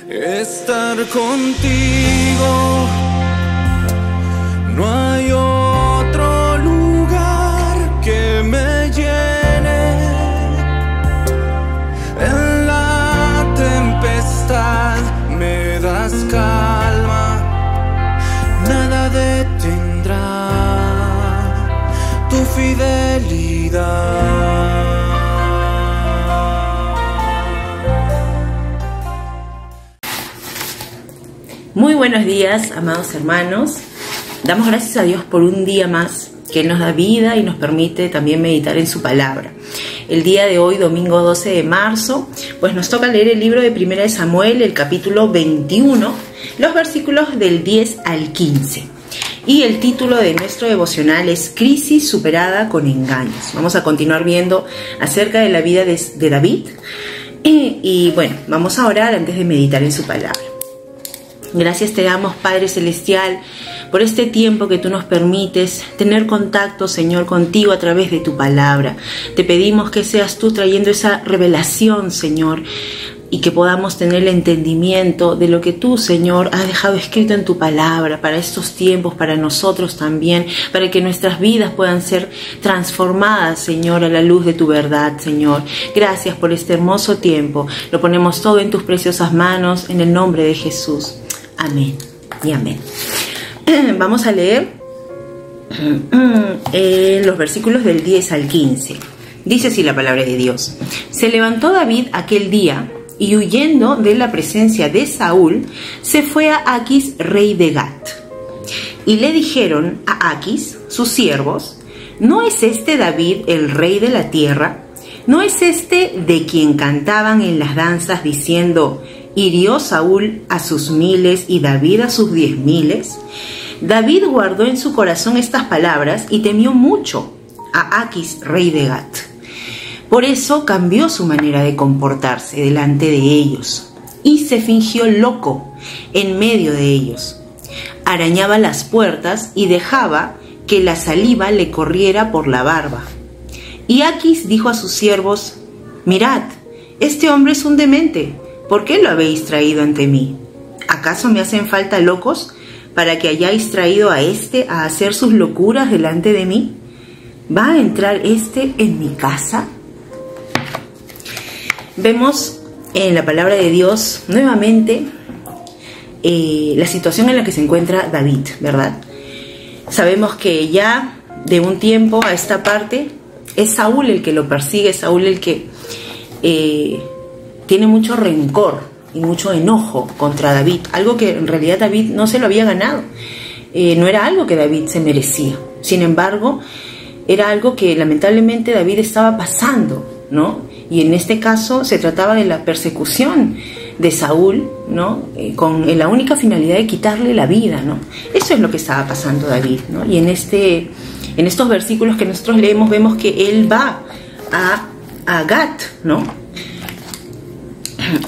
estar contigo. No hay otro lugar que me llene. En la tempestad me das calma, nada detendrá tu fidelidad. Muy buenos días, amados hermanos. Damos gracias a Dios por un día más que Él nos da vida y nos permite también meditar en su palabra. El día de hoy, domingo 12 de marzo, pues nos toca leer el libro de 1 de Samuel, el capítulo 21, los versículos del 10 al 15. Y el título de nuestro devocional es Crisis superada con engaños. Vamos a continuar viendo acerca de la vida de David. Y bueno, vamos a orar antes de meditar en su palabra. Gracias te damos, Padre Celestial, por este tiempo que tú nos permites tener contacto, Señor, contigo a través de tu palabra. Te pedimos que seas tú trayendo esa revelación, Señor, y que podamos tener el entendimiento de lo que tú, Señor, has dejado escrito en tu palabra para estos tiempos, para nosotros también, para que nuestras vidas puedan ser transformadas, Señor, a la luz de tu verdad, Señor. Gracias por este hermoso tiempo. Lo ponemos todo en tus preciosas manos, en el nombre de Jesús. Amén y amén. Vamos a leer los versículos del 10 al 15. Dice así la palabra de Dios. Se levantó David aquel día y huyendo de la presencia de Saúl, se fue a Aquis, rey de Gat. Y le dijeron a Aquis, sus siervos: ¿no es este David el rey de la tierra? ¿No es este de quien cantaban en las danzas diciendo: hirió Saúl a sus 1000 y David a sus 10,000? David guardó en su corazón estas palabras y temió mucho a Aquis, rey de Gat. Por eso cambió su manera de comportarse delante de ellos y se fingió loco en medio de ellos. Arañaba las puertas y dejaba que la saliva le corriera por la barba. Y Aquis dijo a sus siervos: mirad, este hombre es un demente. ¿Por qué lo habéis traído ante mí? ¿Acaso me hacen falta locos para que hayáis traído a este a hacer sus locuras delante de mí? ¿Va a entrar este en mi casa? Vemos en la palabra de Dios nuevamente la situación en la que se encuentra David, ¿verdad? Sabemos que ya de un tiempo a esta parte es Saúl el que lo persigue, Saúl el que tiene mucho rencor y mucho enojo contra David, algo que en realidad David no se lo había ganado, no era algo que David se merecía. Sin embargo, era algo que lamentablemente David estaba pasando, ¿no? Y en este caso se trataba de la persecución de Saúl, ¿no? Con la única finalidad de quitarle la vida, ¿no? Eso es lo que estaba pasando David, ¿no? Y en estos versículos que nosotros leemos vemos que él va a Gat, ¿no?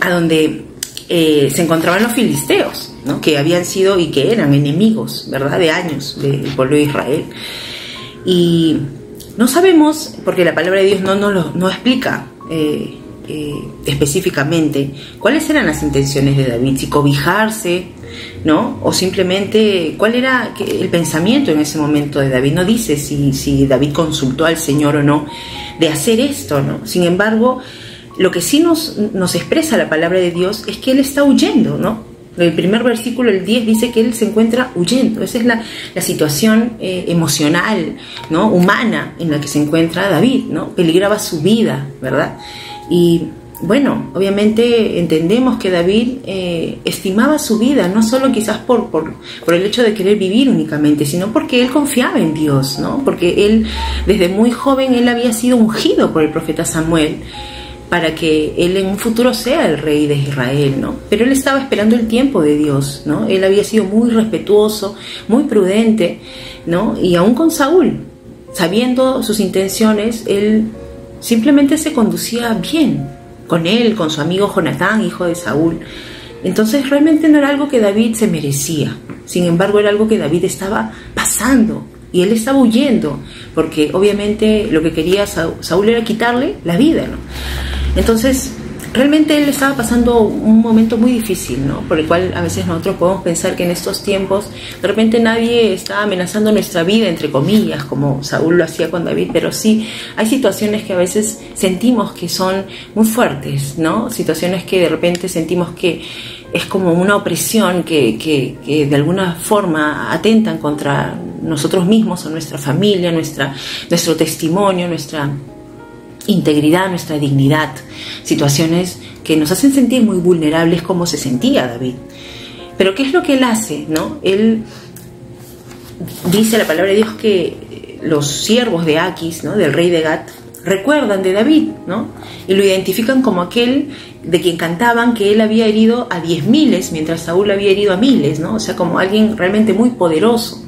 A donde se encontraban los filisteos, ¿no? Que habían sido y que eran enemigos, ¿verdad?, de años del pueblo de Israel. Y no sabemos, porque la palabra de Dios no explica específicamente cuáles eran las intenciones de David, si cobijarse, ¿no? O simplemente cuál era el pensamiento en ese momento de David. No dice si David consultó al Señor o no de hacer esto, ¿no? Sin embargo, lo que sí nos expresa la palabra de Dios es que él está huyendo, ¿no? El primer versículo, el 10, dice que él se encuentra huyendo. Esa es la situación emocional, ¿no?, humana en la que se encuentra David, ¿no? Peligraba su vida, ¿verdad? Y bueno, obviamente entendemos que David estimaba su vida, no solo quizás por el hecho de querer vivir únicamente, sino porque él confiaba en Dios, ¿no? Porque él, desde muy joven, él había sido ungido por el profeta Samuel para que él en un futuro sea el rey de Israel, ¿no? Pero él estaba esperando el tiempo de Dios, ¿no? Él había sido muy respetuoso, muy prudente, ¿no? Y aún con Saúl, sabiendo sus intenciones, él simplemente se conducía bien con él, con su amigo Jonatán, hijo de Saúl. Entonces realmente no era algo que David se merecía. Sin embargo, era algo que David estaba pasando y él estaba huyendo, porque obviamente lo que quería Saúl era quitarle la vida, ¿no? Entonces, realmente él estaba pasando un momento muy difícil, ¿no? Por el cual a veces nosotros podemos pensar que en estos tiempos de repente nadie está amenazando nuestra vida, entre comillas, como Saúl lo hacía con David, pero sí hay situaciones que a veces sentimos que son muy fuertes, ¿no? Situaciones que de repente sentimos que es como una opresión que de alguna forma atentan contra nosotros mismos o nuestra familia, nuestro testimonio, nuestra integridad, nuestra dignidad, situaciones que nos hacen sentir muy vulnerables como se sentía David. Pero ¿qué es lo que él hace, no? Él dice la palabra de Dios que los siervos de Aquis, ¿no?, del rey de Gat, recuerdan de David, ¿no? Y lo identifican como aquel de quien cantaban que él había herido a 10.000, mientras Saúl había herido a 1.000, ¿no? O sea, como alguien realmente muy poderoso.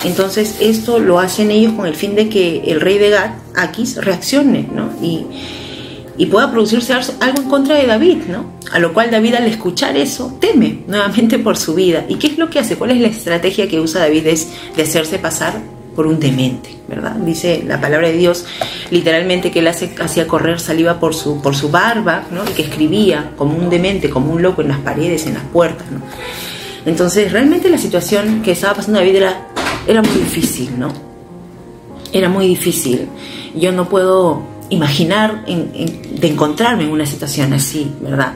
Entonces esto lo hacen ellos con el fin de que el rey de Gat, Aquis, reaccione, ¿no? Y pueda producirse algo en contra de David, ¿no? A lo cual David, al escuchar eso, teme nuevamente por su vida. ¿Y qué es lo que hace? ¿Cuál es la estrategia que usa David? Es de hacerse pasar por un demente, ¿verdad? Dice la palabra de Dios literalmente que él hacía correr saliva por su barba, ¿no? Y que escribía como un demente, como un loco en las paredes, en las puertas, ¿no? Entonces realmente la situación que estaba pasando David era muy difícil, ¿no? Era muy difícil. Yo no puedo imaginar de encontrarme en una situación así, ¿verdad?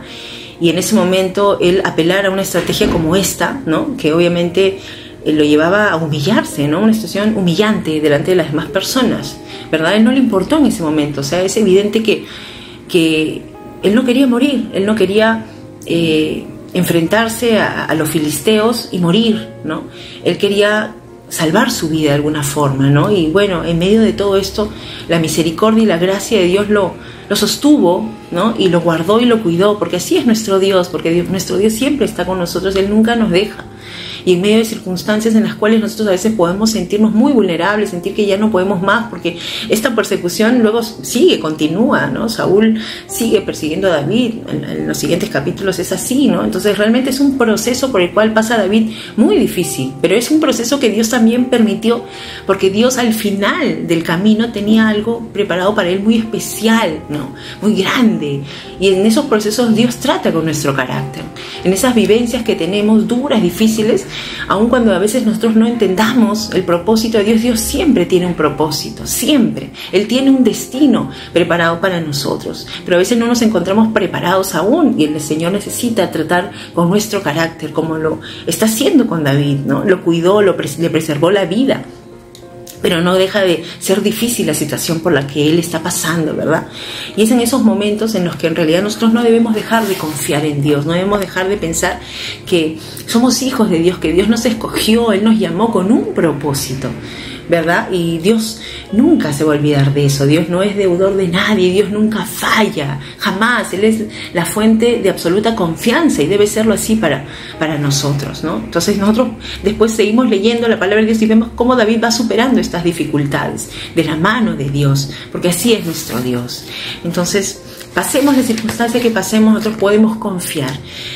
Y en ese momento él apelar a una estrategia como esta, ¿no?, que obviamente lo llevaba a humillarse, ¿no?, una situación humillante delante de las demás personas, ¿verdad? A él no le importó en ese momento. O sea, es evidente que él no quería morir, él no quería enfrentarse a los filisteos y morir, ¿no? Él quería salvar su vida de alguna forma, ¿no? Y bueno, en medio de todo esto, la misericordia y la gracia de Dios lo sostuvo, ¿no? Y lo guardó y lo cuidó, porque así es nuestro Dios, porque nuestro Dios siempre está con nosotros, Él nunca nos deja. Y en medio de circunstancias en las cuales nosotros a veces podemos sentirnos muy vulnerables, sentir que ya no podemos más, porque esta persecución luego continúa, ¿no? Saúl sigue persiguiendo a David, en los siguientes capítulos es así, ¿no? Entonces realmente es un proceso por el cual pasa David muy difícil, pero es un proceso que Dios también permitió, porque Dios al final del camino tenía algo preparado para él muy especial, ¿no?, muy grande. Y en esos procesos Dios trata con nuestro carácter, en esas vivencias que tenemos duras, difíciles, aun cuando a veces nosotros no entendamos el propósito de Dios. Dios siempre tiene un propósito, siempre. Él tiene un destino preparado para nosotros, pero a veces no nos encontramos preparados aún, y el Señor necesita tratar con nuestro carácter, como lo está haciendo con David, ¿no? Lo cuidó, le preservó la vida, pero no deja de ser difícil la situación por la que él está pasando, ¿verdad? Y es en esos momentos en los que en realidad nosotros no debemos dejar de confiar en Dios, no debemos dejar de pensar que somos hijos de Dios, que Dios nos escogió, Él nos llamó con un propósito, ¿verdad? Y Dios nunca se va a olvidar de eso. Dios no es deudor de nadie, Dios nunca falla, jamás. Él es la fuente de absoluta confianza y debe serlo así para nosotros, ¿no? Entonces nosotros después seguimos leyendo la palabra de Dios y vemos cómo David va superando estas dificultades de la mano de Dios, porque así es nuestro Dios. Entonces, pasemos la circunstancia que pasemos, nosotros podemos confiar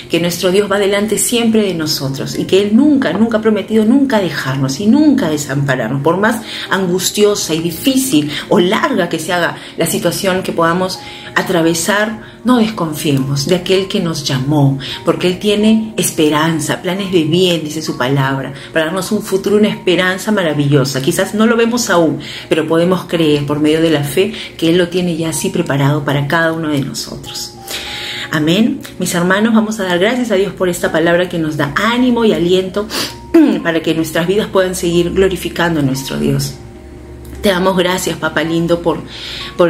que nuestro Dios va delante siempre de nosotros y que Él nunca ha prometido nunca dejarnos y nunca desampararnos. Por más angustiosa y difícil o larga que se haga la situación que podamos atravesar, no desconfiemos de aquel que nos llamó, porque Él tiene esperanza, planes de bien, dice su palabra, para darnos un futuro, una esperanza maravillosa. Quizás no lo vemos aún, pero podemos creer por medio de la fe que Él lo tiene ya así preparado para cada uno de nosotros. Amén. Mis hermanos, vamos a dar gracias a Dios por esta palabra que nos da ánimo y aliento para que nuestras vidas puedan seguir glorificando a nuestro Dios. Te damos gracias, Papá lindo, por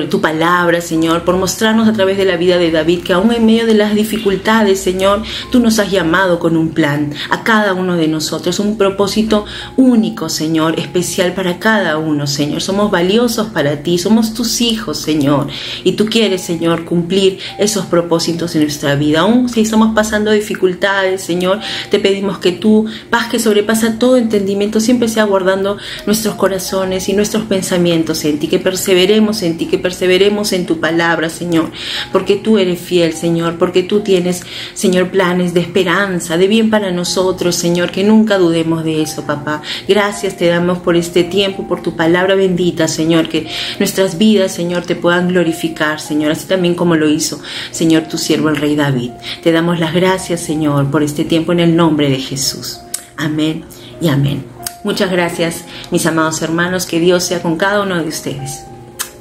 tu palabra, Señor, por mostrarnos a través de la vida de David que aún en medio de las dificultades, Señor, tú nos has llamado con un plan a cada uno de nosotros, un propósito único, Señor, especial para cada uno, Señor. Somos valiosos para ti, somos tus hijos, Señor, y tú quieres, Señor, cumplir esos propósitos en nuestra vida. Aún si estamos pasando dificultades, Señor, te pedimos que tu paz que sobrepasa todo entendimiento siempre sea guardando nuestros corazones y nuestros pensamientos pensamientos en ti, que perseveremos en ti, que perseveremos en tu palabra, Señor, porque tú eres fiel, Señor, porque tú tienes, Señor, planes de esperanza, de bien para nosotros, Señor, que nunca dudemos de eso, papá. Gracias te damos por este tiempo, por tu palabra bendita, Señor, que nuestras vidas, Señor, te puedan glorificar, Señor, así también como lo hizo, Señor, tu siervo el rey David. Te damos las gracias, Señor, por este tiempo en el nombre de Jesús. Amén y amén. Muchas gracias, mis amados hermanos, que Dios sea con cada uno de ustedes.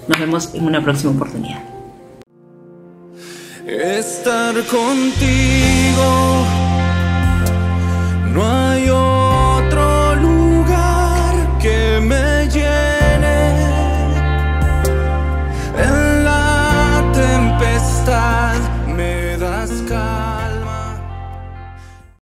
Nos vemos en una próxima oportunidad. Estar contigo